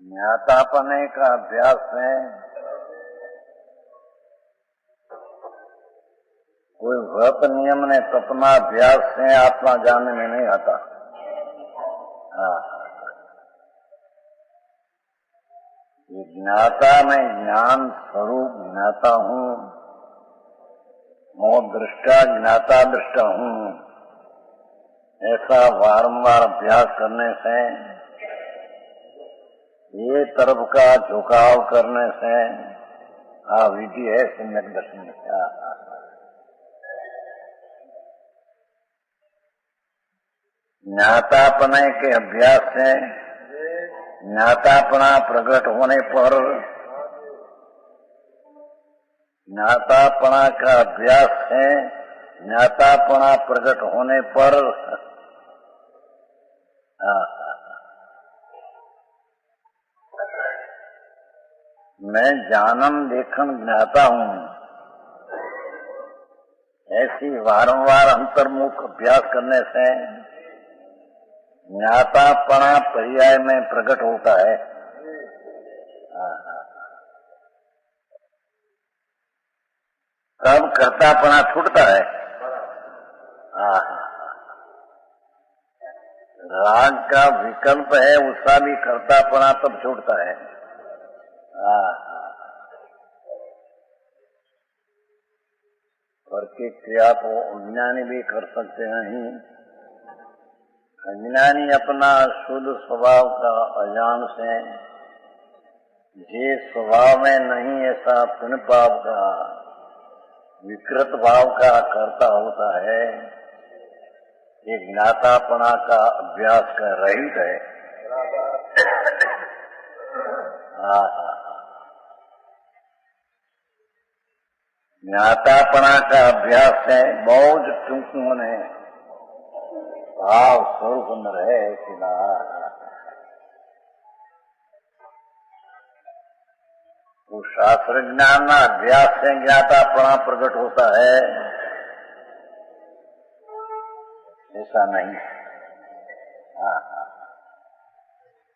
ज्ञातापने का अभ्यास है। कोई व्रत नियम ने तपना अभ्यास से आत्मा जानने में नहीं आता। ये ज्ञाता मैं ज्ञान स्वरूप ज्ञाता हूँ, मोह दृष्टा ज्ञाता दृष्टा हूँ, ऐसा वारंवार अभ्यास करने से, ये तरफ का झुकाव करने से विधि है सम्यक दर्शन। ज्ञातापने के अभ्यास से ज्ञातापना प्रकट होने पर, ज्ञातापना का अभ्यास है ज्ञातापना प्रकट होने पर मैं जानम देखन ज्ञाता हूँ, ऐसी वारंवार अंतर्मुख अभ्यास करने से ज्ञातापना पर्याय में प्रकट होता है। तब कर्तापना छूटता है। राग का विकल्प है, उसका भी कर्तापना तब छूटता है। पर की क्रिया को अज्ञानी भी कर सकते हैं। अज्ञानी अपना शुद्ध स्वभाव का अजान से जे स्वभाव में नहीं ऐसा पुण्य पाप का विकृत भाव का करता होता है, ये ज्ञातापना का अभ्यास का रहित है। ज्ञातापना का अभ्यास है मौज चूंकू ने भाव स्वरूप में रहे सिला। तो शास्त्र ज्ञान अभ्यास से ज्ञातापना प्रकट होता है, ऐसा नहीं।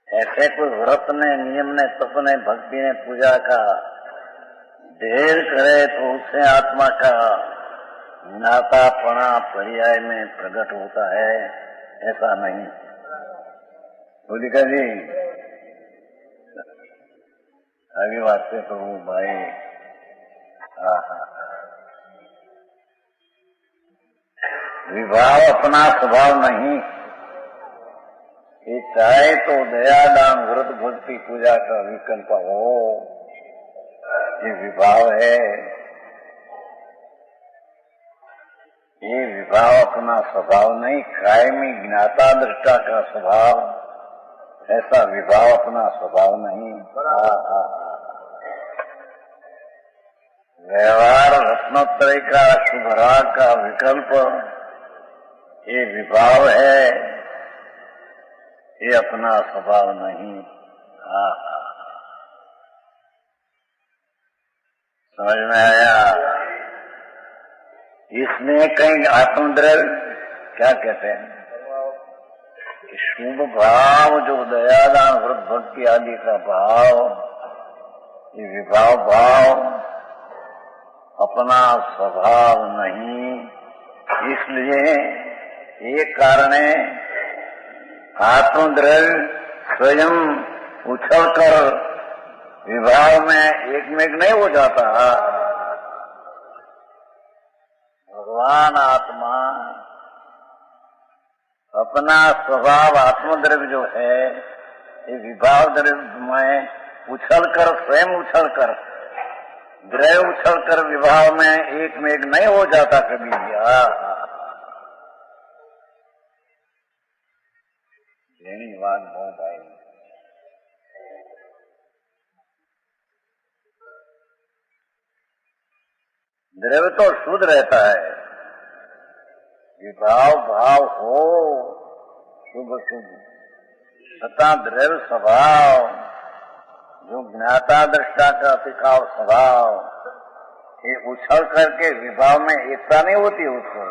ऐसे कोई व्रत ने नियम ने तप ने भक्ति ने पूजा का ढेर करे तो उससे आत्मा का ज्ञातापना पर्याय में प्रकट होता है, ऐसा नहीं। बोली का जी आगे बात से तो भाई विभाव अपना स्वभाव नहीं। ये चाहे तो दया दान व्रत भक्ति पूजा का विकल्प हो, ये विभाव है। ये विभाव अपना स्वभाव नहीं, कायमी ज्ञाता दृष्टा का स्वभाव, ऐसा विभाव अपना स्वभाव नहीं। व्यवहार रत्नोत्तरी का शुभ राग का विकल्प ये विभाव है, ये अपना स्वभाव नहीं। समझ में आया? इसमें कहीं आत्मद्रव्य क्या कहते हैं, शुभ भाव जो दयादान व्रत भक्ति आदि का भाव, ये विभाव भाव अपना स्वभाव नहीं। इसलिए एक कारण है आत्मद्रव्य स्वयं उछलकर विभाव में एकमेक नहीं हो जाता। भगवान आत्मा अपना स्वभाव आत्मद्रव्य जो है, ये विभाव द्रव्य में उछलकर स्वयं उछलकर द्रव्य उछलकर विभाव में एकमेक नहीं हो जाता कभी। बात बहुत आई। द्रव्य तो शुद्ध रहता है, विभाव भाव हो शुभ शुभ, तथा द्रव्य स्वभाव जो ज्ञाता दृष्टा का टिकाव स्वभाव, ये उछल करके विभाव में एकता नहीं होती उसको।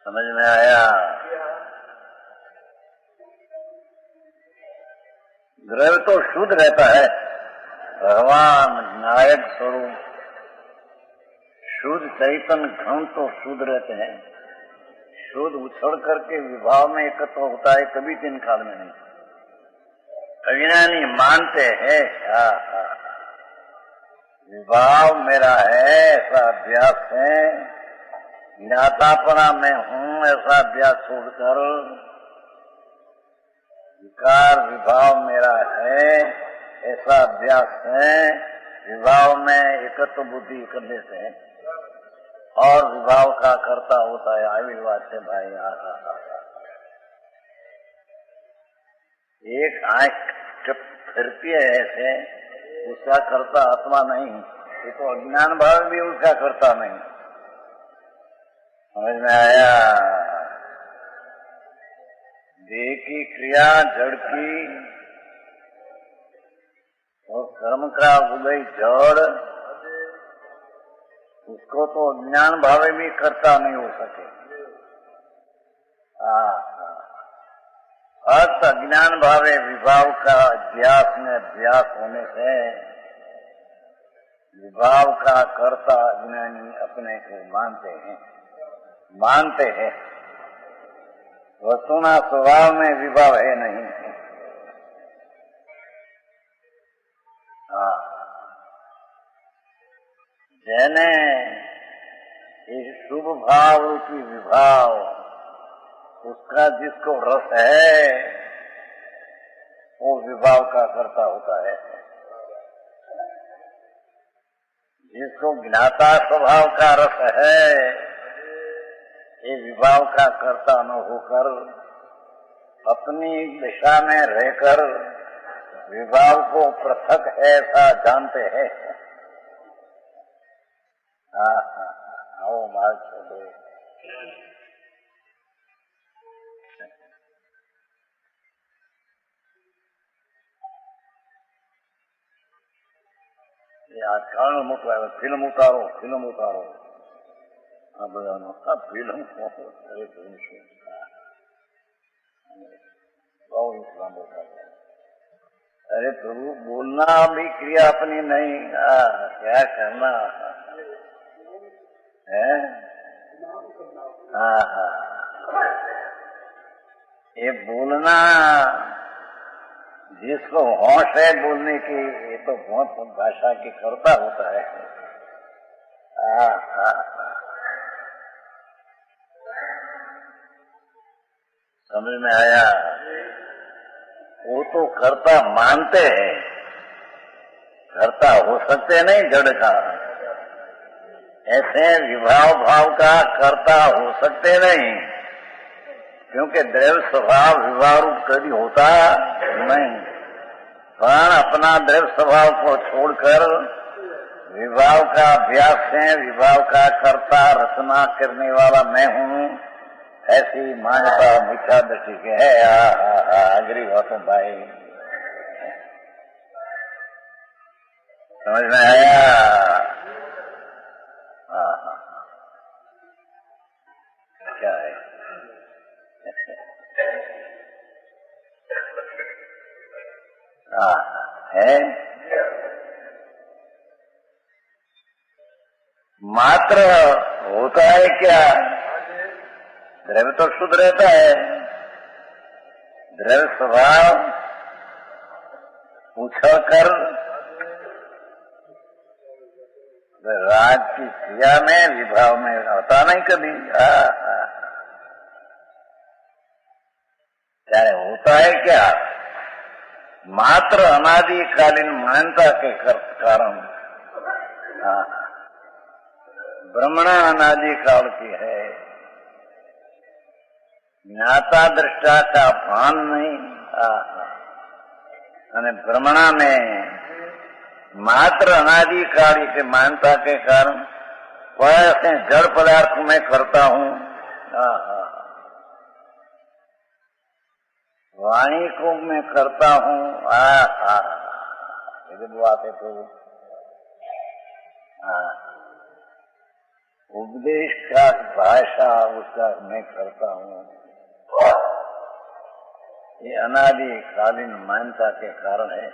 समझ में आया? द्रव्य तो शुद्ध रहता है, भगवान नायक स्वरूप शुद्ध चैतन्य घन तो शुद्ध रहते हैं। शुद्ध उछड़ करके विभाव में एकत्र होता है, कभी तीन काल में नहीं। अज्ञानी मानते हैं विभाव मेरा है, ऐसा अभ्यास है, ज्ञातापना में हूँ, ऐसा अभ्यास छोड़कर विकार विभाव मेरा है, ऐसा अभ्यास है, विभाव में एकत्व बुद्धि करने से और विभाव का कर्ता होता है आविर्वाद से। भाई एक आंख जब फिरती है ऐसे, उसका कर्ता आत्मा नहीं, ये तो अज्ञान भाव भी उसका कर्ता नहीं। समझ में आया? देह की क्रिया जड़ की और कर्म का उदय जड़, उसको तो अज्ञान भावे भी कर्ता नहीं हो सके। अर्थ अज्ञान भावे विभाव का अभ्यास में अभ्यास होने से विभाव का कर्ता अज्ञानी अपने को मानते हैं। वस्तुना स्वभाव में विभाव है नहीं। जैने इस शुभ भाव रूपी विभाव, उसका जिसको रस है वो विभाव का कर्ता होता है। जिसको ज्ञाता स्वभाव का रस है, ये विभाव का कर्ता न होकर अपनी दिशा में रहकर विभाव को पृथक है ऐसा जानते हैं। आओ मार्ग छोड़ो। आजकल मुकाबले फिल्म उतारो अब फिल्म अरे प्रभु बोलना भी क्रिया अपनी नहीं, क्या करना है? ये बोलना जिसको होश है बोलने की, ये तो बहुत भाषा की कर्ता होता है। समझ में आया? वो तो कर्ता मानते हैं, कर्ता हो सकते नहीं जड़ का। ऐसे विभाव भाव का कर्ता हो सकते नहीं, क्योंकि द्रव्य स्वभाव विभाव रूप कभी होता नहीं। प्राण अपना द्रव्य स्वभाव को छोड़कर विभाव का अभ्यास से विभाव का कर्ता रचना करने वाला मैं हूँ, ऐसी मान्यता मिथ्या दृष्टि के है। अग्री बातों भाई, समझ में आया? क्या है? है मात्र होता है क्या? द्रव्य तो शुद्ध रहता है, द्रव्य स्वभाव उछल कर राग की क्रिया में विभाव में होता नहीं कभी। चाहे होता है क्या? मात्र अनादिकालीन मान्यता के कारण। ब्रह्मणा अनादि काल की है, ज्ञाता दृष्टा का भान नहीं। ब्रह्मणा में मात्र अनादि कार्य के मान्यता के कारण वैसे जड़ पदार्थ में करता हूँ। वाणी को मैं करता हूँ। बात है तो उपदेश का भाषा उसका मैं करता हूँ। ये अनादि कालीन मान्यता के कारण है।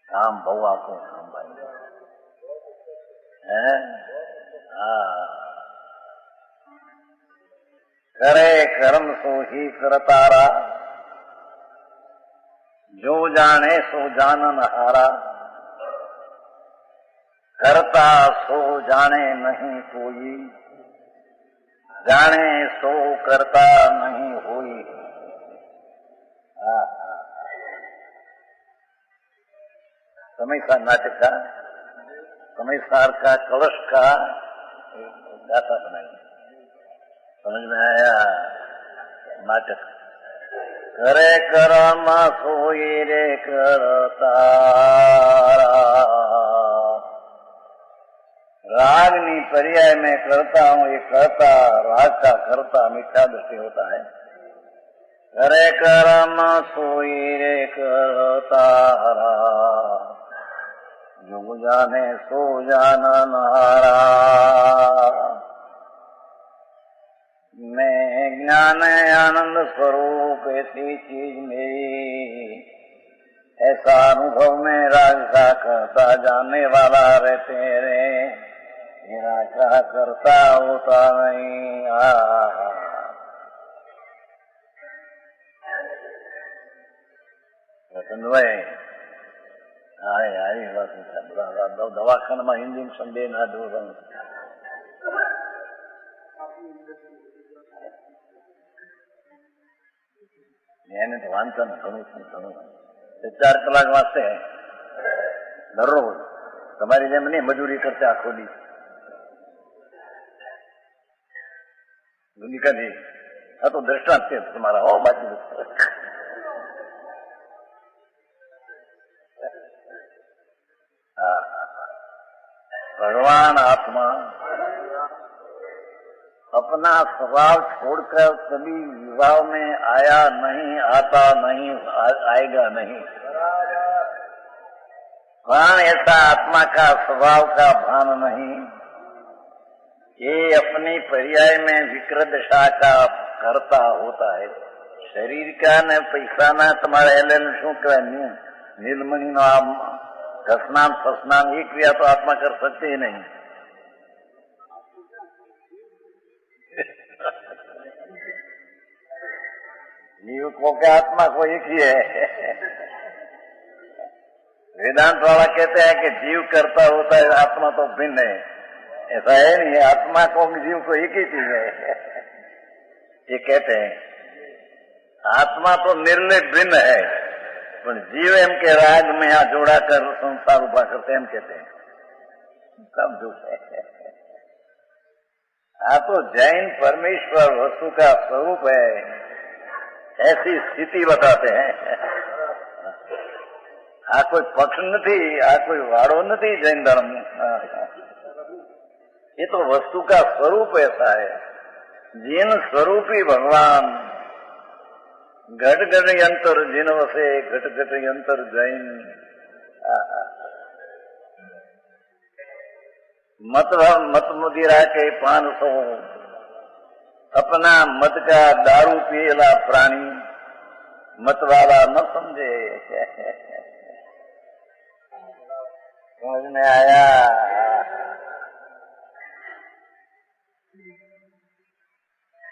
काम बहुआ को काम भाई है। करे कर्म सो ही करतारा, जो जाने सो जानन हारा। करता सो जाने नहीं कोई, जाने सो करता नहीं होई। समयसार नाटक का, समयसार का कलश का गाथा बनाई, समझ में आया नाटक। करे कर्म सोई रे करता, रागनी पर्याय में करता हूँ, ये करता राग का करता मिथ्या दृष्टि होता है। करे कर्म सोई रे करता, जो जाने सो जानन हारा। मैं ज्ञान आनंद स्वरूप ऐसी चीज मेरी, ऐसा अनुभव में राग का करता जानने वाला रहते रे, मेरा क्या करता होता नहीं। દવાખાનામાં હિન્દી સંડે ના દોરણ એને તો વાંચન ઘણું ઘણું 4 કલાક વાંચતે દરરોજ, તમારી જેમ નહીં મજૂરી કરતા આખો દી દુનિકા જી। આ તો દ્રષ્ટાંત છે તમારા, હો બાકી भगवान आत्मा अपना स्वभाव छोड़कर कभी विवाह में आया नहीं, आता नहीं, आएगा नहीं। प्राण ऐसा आत्मा का स्वभाव का भान नहीं, ये अपनी पर्याय में विकृत दशा का करता होता है। शरीर का न पैसा ना तुम्हारा एल शू कह नीलमणि नो आम घसनाम फसनाम एक क्रिया तो आत्मा कर सकते ही नहीं। जीव को क्या आत्मा को एक ही है। वेदांत वाला कहते हैं कि जीव करता होता है, आत्मा तो भिन्न है। ऐसा है नहीं, आत्मा को जीव को एक ही चीज है। ये कहते हैं आत्मा तो निर्लय भिन्न है, जीव एम के राग में यहाँ जोड़ा कर संसार उभा करते हम कहते हैं, सब झूठ है। तो जैन परमेश्वर वस्तु का स्वरूप है, ऐसी स्थिति बताते हैं। कोई पक्ष नहीं, कोई वाड़ो नहीं जैन धर्म। ये तो वस्तु का स्वरूप ऐसा है। जिन स्वरूपी भगवान घट घट यंत्र जिन वसे, घट घट यंत्र जैन। मत मुदिरा के 500, अपना मत का दारू पिएला प्राणी, मत वाला न समझे। समझ में आया?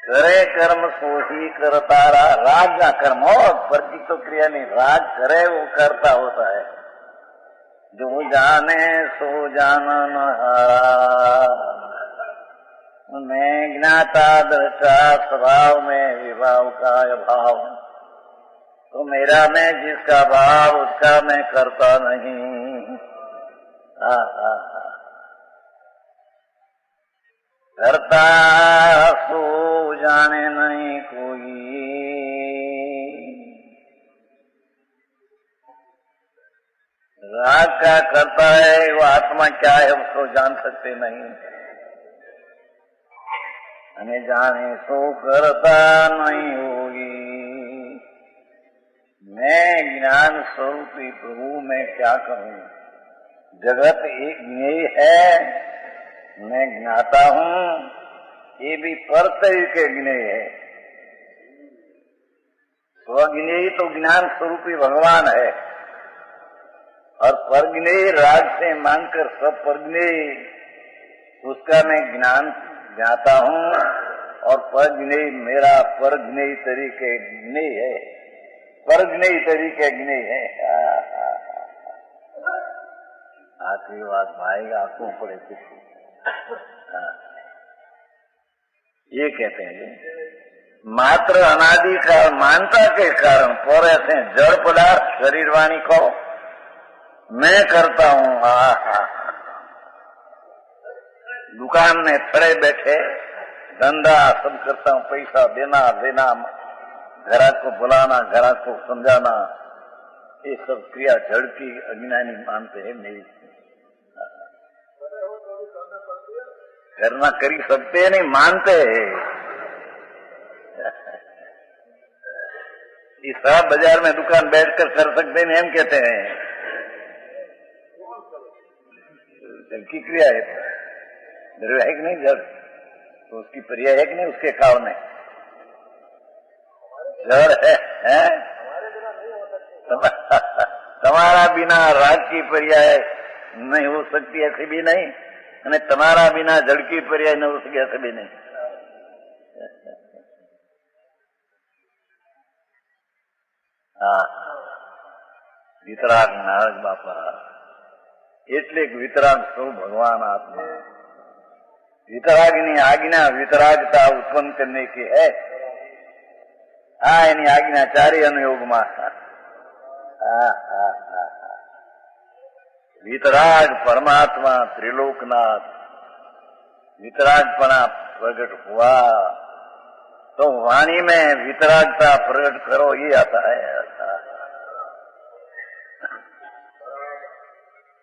करे कर्म सो ही करतारा, राग का कर्म हो, प्रति तो क्रिया नहीं, राग करे वो करता होता है। जो जाने सो जानन हारा, मैं ज्ञाता दृष्टा स्वभाव में विभाव का अभाव, तो मेरा मैं जिसका भाव उसका मैं करता नहीं। करता सो जाने नहीं कोई, राग का करता है वो आत्मा क्या है उसको जान सकते नहीं। अने जाने सो करता नहीं होगी। मैं ज्ञान स्वरूपी प्रभु में क्या करूं? जगत एक यही है, मैं ज्ञाता हूँ, ये भी पर तरीके ज्ञेय है। स्वज्ञेय तो ज्ञान स्वरूपी भगवान है, और परज्ञेय राग से मानकर सब परज्ञेय उसका मैं ज्ञान ज्ञाता हूँ, और परज्ञेय मेरा परज्ञेय तरीके ज्ञेय है, परज्ञेय तरीके ज्ञेय है। आखिरी बात भाई आंखों पड़े किसी। ये कहते हैं मात्र अनादि काल मानता के कारण पर ऐसे जड़ पदार्थ शरीर वाणी को मैं करता हूँ। दुकान में खड़े बैठे धंधा सब करता हूँ, पैसा देना लेना, ग्राहक को बुलाना, ग्राहक को समझाना, ये सब क्रिया जड़ की अज्ञानी मानते हैं। मेरी करना करी सकते नहीं, मानते हैं। इस बाजार में दुकान बैठकर कर सकते नहीं, हम कहते हैं जड़ की क्रिया है, द्रव्य है कि नहीं जड़, तो उसकी पर्याय है कि नहीं उसके काल में जड़ है? तुम्हारा बिना राग की पर्याय नहीं हो सकती, ऐसी भी नहीं, અને તમારા बिना जड़ की पर्याय न हो सके, ऐसे भी नहीं। વિતરાગ નારદ બાપા એટલે વિતરાગ સ્વ भगवान आत्मा। वितरागनी आज्ञा वितरागता उत्पन्न करने की है। એની આજ્ઞા ચારે અનુયોગમાં। वितराग परमात्मा त्रिलोकनाथ, वितरागपना प्रकट हुआ तो वाणी में वितरागता प्रकट करो, ये आता है।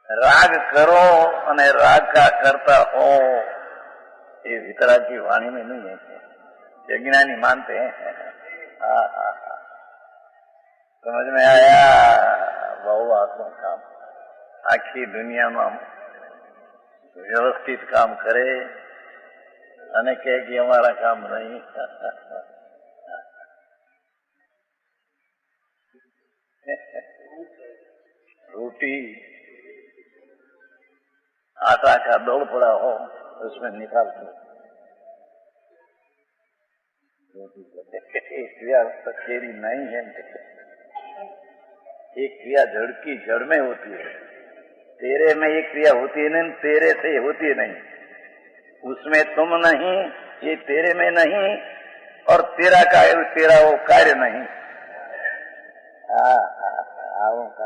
राग करो અને राग का करता हो, ये वितराग की वाणी में नहीं है, यज्ञानी मानते हैं। समझ में आया? बहुआत्मा काम आखी दुनिया में व्यवस्थित काम करे અને કહે कि हमारा काम नहीं। रोटी आटा का दौड़ पड़ा हो उसमें निकाल दो, एक क्रिया तेरी नहीं है, एक क्रिया जड़ की जड़ में होती है। तेरे में ये क्रिया होती नहीं, तेरे से होती नहीं, उसमें तुम नहीं, ये तेरे में नहीं, और तेरा कार्य तेरा वो कार्य नहीं। आओ का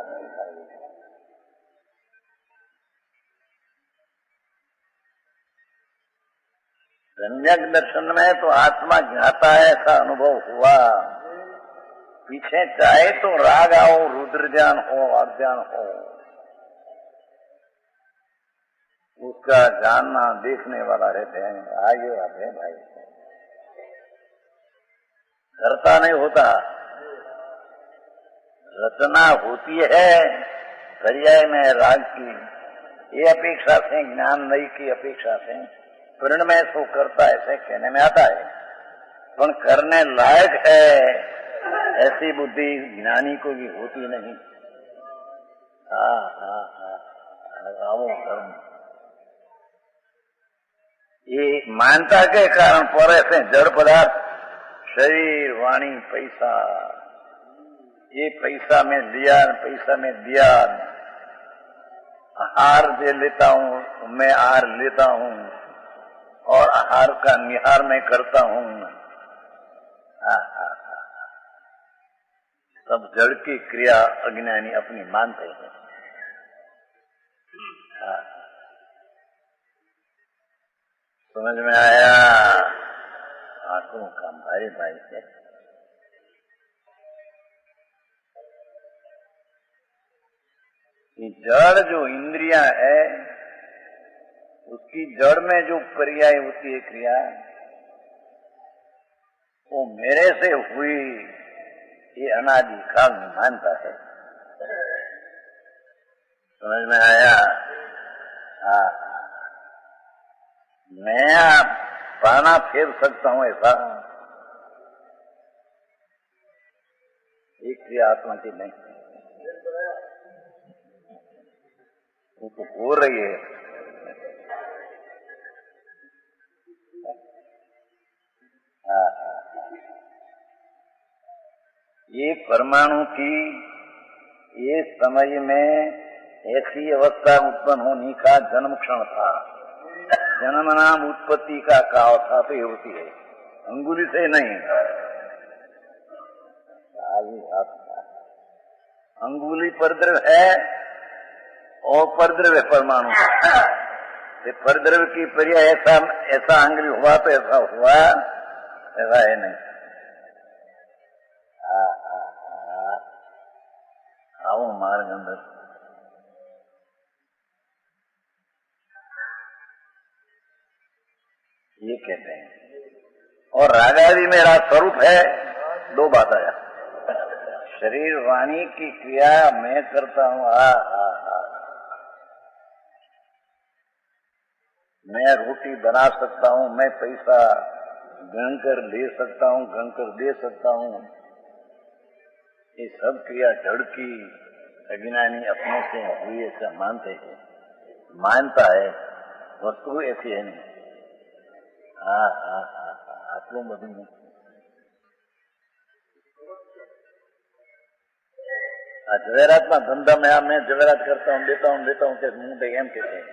सम्यक दर्शन में तो आत्मा ज्ञाता है, ऐसा अनुभव हुआ। पीछे चाहे तो राग आओ, रुद्र ज्ञान हो, अज्ञान हो, उसका जानना देखने वाला रहते हैं, आगे आते हैं भाई, करता नहीं होता। रचना होती है पर्याय में राग की, ये अपेक्षा से, ज्ञान नहीं की अपेक्षा से परिणमय सो करता ऐसे कहने में आता है, पर करने लायक है ऐसी बुद्धि ज्ञानी को भी होती नहीं। आओ धर्म ये मानता के कारण पर ऐसे जड़ पदार्थ शरीर वाणी पैसा, ये पैसा में लिया, पैसा में दिया, आहार दे लेता हूँ, मैं आहार लेता हूँ और आहार का निहार मैं करता हूँ। सब जड़ की क्रिया अज्ञानी अपनी मानते हैं। समझ में आया? आंखों का भाई भाई से जड़ जो इंद्रिया है उसकी जड़ में जो पर्याय होती है क्रिया, वो मेरे से हुई, ये अनादि काल में मानता है। समझ में आया? मैं पाना फेर सकता हूं ऐसा एक क्रिया आत्मा की नहीं, वो तो हो रही है। ये परमाणु की ये समय में ऐसी अवस्था उत्पन्न होने का जन्म क्षण था। जन्म नाम उत्पत्ति का काल था तो ये होती है, अंगुली से नहीं। अंगुली परद्रव है और परद्रव है परमाणु। परद्रव की पर्याय ऐसा अंगुली हुआ तो ऐसा हुआ, ऐसा है नहीं। आओ मार्ग अंदर ये कहते हैं। और रागादि मेरा स्वरूप है, दो बात आया। शरीर वाणी की क्रिया मैं करता हूं। मैं रोटी बना सकता हूं, मैं पैसा गणकर ले सकता हूं, गणकर दे सकता हूं। ये सब क्रिया जड़ की अज्ञानी अपने से हुई ऐसा मानते हैं, मानता है, वस्तु ऐसी है नहीं। आटलू બધું जवेरात में धंधा में मैं जवेरात करता हूँ, देता हूँ कि मुंह एम कहते हैं।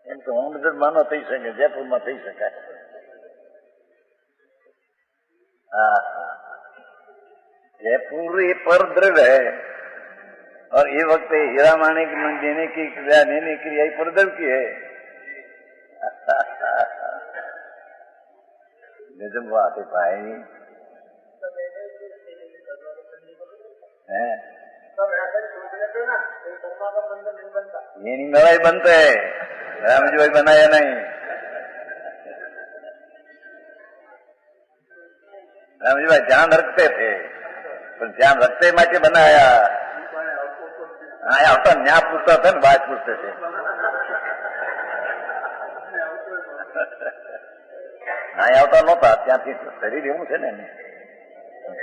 એમ તો હોમગઢમાં ન થઈ શકે, જયપુરમાં થઈ શકાય। जयपुर ये परद्रव्य है और ये वक्त हीरा माणिक देने की क्रिया, लेने की क्रिया परद्रव्य की है। निजम बात है भाई, ये नहीं मेरा ही बनता है, राम जी भाई बनाया नहीं। राम जी भाई ध्यान रखते थे, पर ध्यान रखते माटे बनाया। हाँ આવતા ન્યા પૂછતા था ना, बात पूछते थे। हाँ આવતા નહોતા, ત્યાંથી શરીર એવું છે ને,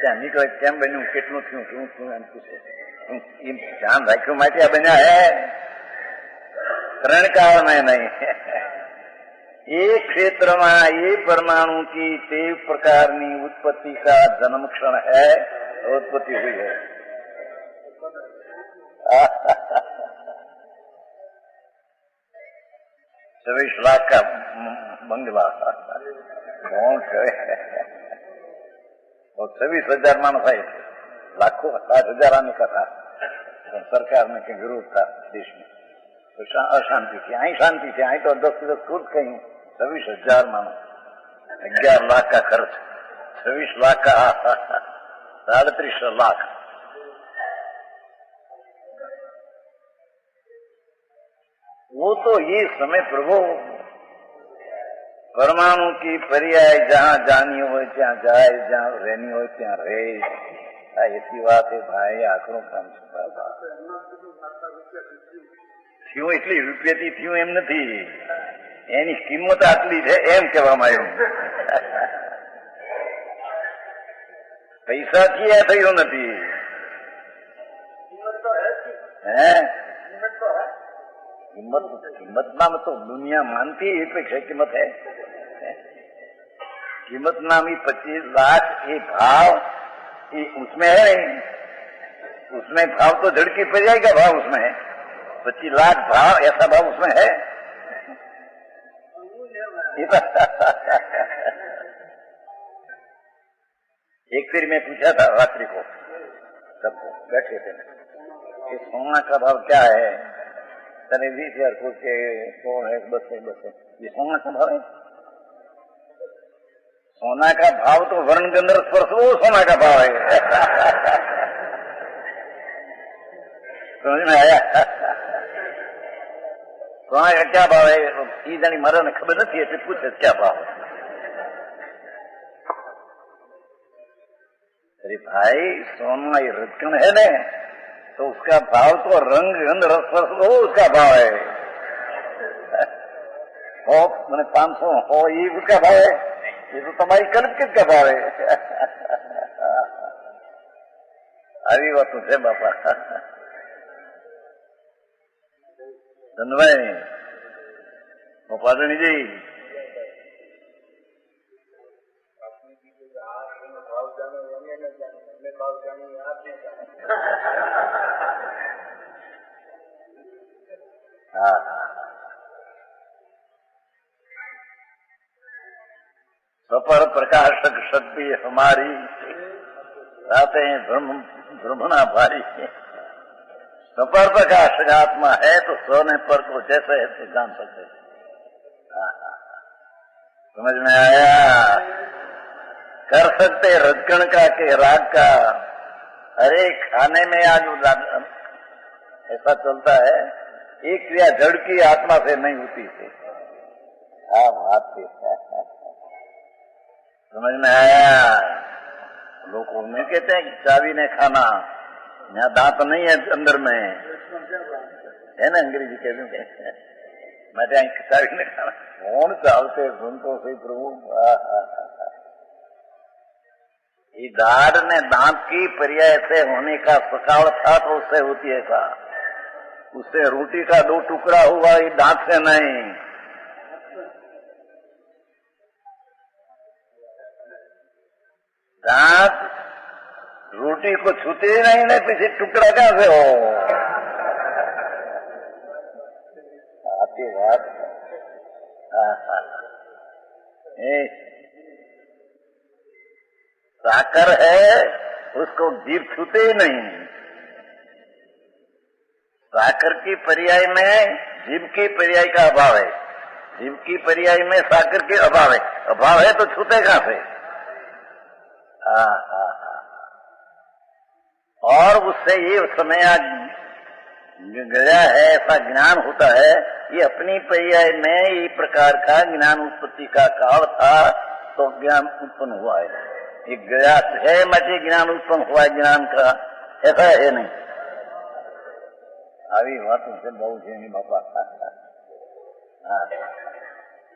ત્યાં નીકળે કેમ બન્યું, કેટલું થયું, શું થયું એમ પૂછે। ध्यान राख्યું માટે આ બન્યા है, ત્રણ કાળ में नहीं। ये क्षेत्र में ये परमाणु की ते प्रकार उत्पत्ति का जन्म क्षण है, उत्पत्ति हुई है। 26 लाख का बंगला कौन करे, और 26,000 मानस है, लाखों 60,000 आने का था। सरकार में कहीं विरोध था देश में, तो अशांति थी। आई शांति थी, आई तो 10 खुद कहीं 26,000 मानो, 11 लाख का खर्च, 26 लाख का 37 लाख। वो तो ये समय प्रभु परमाणु की पर्याय जहाँ जानी हो ત્યાં જાય, जहाँ रहनी हो ત્યાં रहे। ऐसी बात है भाई, आखिरों काम થયું એટલી રૂપિયાથી થયું એમ નથી, એની કિંમત આટલી છે એમ કહેવામાં આવ્યું। પૈસાથી આ થયું નથી, હે कीमत नाम तो दुनिया मानती है, अपेक्षा कीमत है। कीमत नाम ही 25 लाख, ये भाव ये उसमें है, उसमें भाव तो झड़की पड़ जाएगा, भाव उसमें 25 लाख भाव, ऐसा भाव उसमें है। एक फिर मैं पूछा था रात्रि को, सबको बैठे थे, कि सोना का भाव क्या है? तने 20,000 को के कौन है, बस ये सोना का भाव है। सोना का भाव तो वर्ण गंधर्व स्पर्श, वो सोना का भाव है। समझ में आया? सोना का क्या भाव है? ये जानी मारा ने खबर नहीं है, पूछे क्या भाव है। अरे भाई सोना ये रत्न है ने, तो उसका भाव तो रंग गंध रस रस हो, उसका भाव है। हो मैंने 500 हो, ये उसका भाव है? ये तो तुम्हारी कल्पित का भाव है। આવી વાતો છે બાપા। ધનભાઈ પાટણી जी हाँ सपर प्रकाशक शक्ति हमारी रातें भ्रमणा भारी। सपर प्रकाशक आत्मा है तो सोने पर को जैसे है तो जान सकते। समझ में आया? कर सकते रजकण का के राग का। अरे खाने में आज ऐसा चलता है, एक क्रिया जड़ की आत्मा से नहीं होती थी। हाँ बात समझ में आया? लोग में कहते हैं कि चाबी ने खाना, यहाँ दांत नहीं है अंदर में, है ना अंग्रेजी कहते हैं। मैं चाबी ने खाना कौन चाहते सुनतो सही प्रभु। ये दाढ़ ने दांत की पर्याय से होने का सकाल था तो उससे होती है का। उससे रोटी का 2 टुकड़ा हुआ, ये दांत से नहीं। दांत रोटी को छूते ही नहीं, नहीं पीछे टुकड़ा कहां से हो? आपकी बात साकर है, उसको जीभ छूते ही नहीं। साकर की पर्याय में जीभ की पर्याय का अभाव है, जीभ की पर्याय में साकर के अभाव है। अभाव है तो छूते कहां से? और उससे ये समय गया है, ऐसा ज्ञान होता है। ये अपनी पर्याय में ये प्रकार का ज्ञान उत्पत्ति का काल था तो ज्ञान उत्पन्न हुआ है। ये गया है मचे ज्ञान उत्पन्न हुआ है, ज्ञान का ऐसा है नहीं। अभी बातों से बहुत है बापा।